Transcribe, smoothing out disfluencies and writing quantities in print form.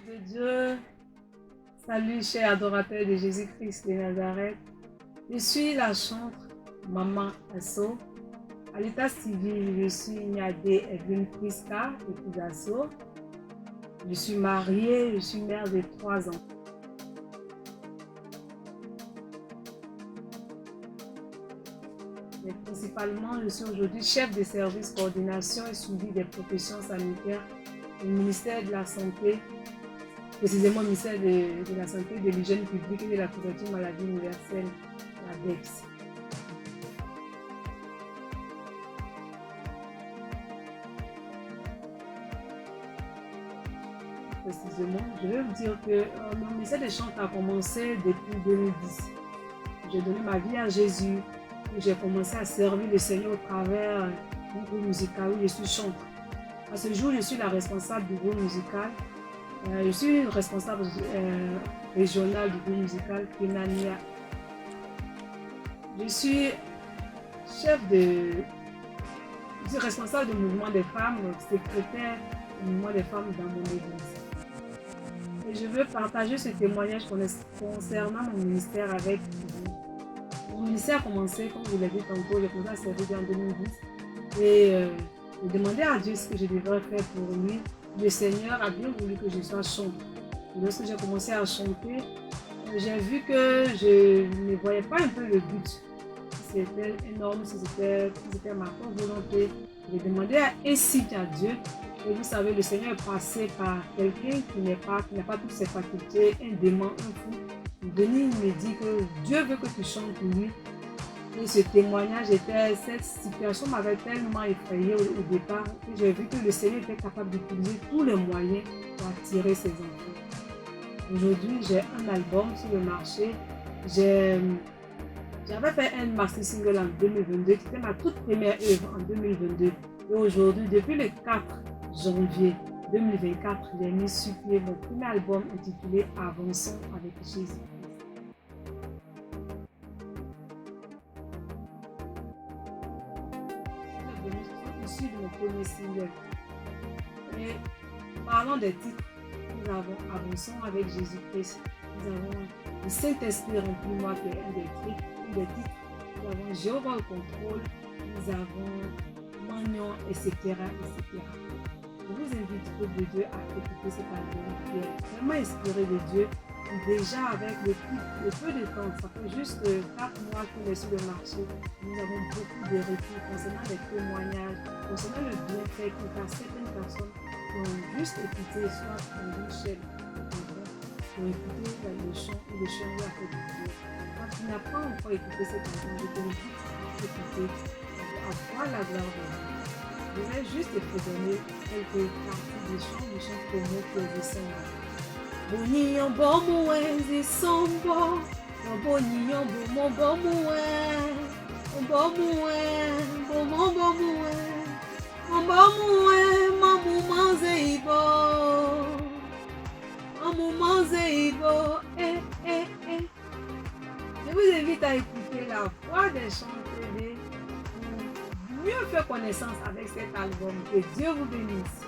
de Dieu, salut chers adorateurs de Jésus-Christ de Nazareth. Je suis la chantre Maman Asso. À l'état civil, je suis Nyade Evelyne Priska, épouse Asso. Je suis mariée, je suis mère de 3 enfants. Mais principalement, je suis aujourd'hui chef de service coordination et suivi des professions sanitaires au ministère de la Santé, précisément au ministère de la Santé, de l'hygiène publique et de la couverture maladie universelle, la DEPS. Précisément, je vais vous dire que mon ministère des chants a commencé depuis 2010. J'ai donné ma vie à Jésus. J'ai commencé à servir le Seigneur au travers d'un groupe musical où je suis chanteur. À ce jour, je suis la responsable du groupe musical. Je suis responsable régionale du groupe musical Kenania. Je suis responsable du mouvement des femmes, secrétaire du mouvement des femmes dans mon église. Et je veux partager ce témoignage concernant mon ministère avec vous. Mon ministère a commencé, comme je l'ai dit tantôt, j'ai commencé à servir en 2010. Et je demandais à Dieu ce que je devrais faire pour lui. Le Seigneur a bien voulu que je sois chanteuse. Lorsque j'ai commencé à chanter, j'ai vu que je ne voyais pas un peu le but. Si c'était énorme, si c'était ma propre volonté. J'ai demandé ainsi à Dieu. Et vous savez, le Seigneur est passé par quelqu'un qui n'a pas toutes ses facultés, un démon, un fou. Venir me dire que Dieu veut que tu chantes pour lui. Et ce témoignage, cette situation m'avait tellement effrayée au départ que j'ai vu que le Seigneur était capable d'utiliser tous les moyens pour attirer ses enfants. Aujourd'hui, j'ai un album sur le marché. J'avais fait un maxi single en 2022, qui était ma toute première œuvre en 2022. Et aujourd'hui, depuis le 4 janvier 2024, j'ai mis sur pied mon premier album intitulé Avançons avec Jésus. Issu de mon premier single. Et parlant des titres, nous avons Avançons avec Jésus-Christ. Nous avons le Saint-Esprit remplis-moi qui est un des titres. Nous avons Jéhovah au contrôle. Nous avons Magnon, etc. Je vous invite, peuple de Dieu, à écouter cet album qui est vraiment inspiré de Dieu. Déjà avec le peu de temps, ça fait juste 4 mois qu'il est sur le marché. Nous avons beaucoup de retours concernant les témoignages, concernant le bienfait qu'il y a certaines personnes qui ont juste écouté, soit dans une chaîne, pour écouter le chant ou le chant à côté de Dieu. Quand tu n'as pas encore écouté cet album, je t'invite à écouter, à voir la gloire de Dieu. Je vais juste te donner quelques parties des chants promo que je sens. Boni en bon moué, sombo. Boni en bon moué, bon moué. Bon moué, mamou manzeibo. Mamou manzeibo, Je vous invite à écouter la voix des chanteurs pour mieux faire connaissance avec cet album. Que Dieu vous bénisse.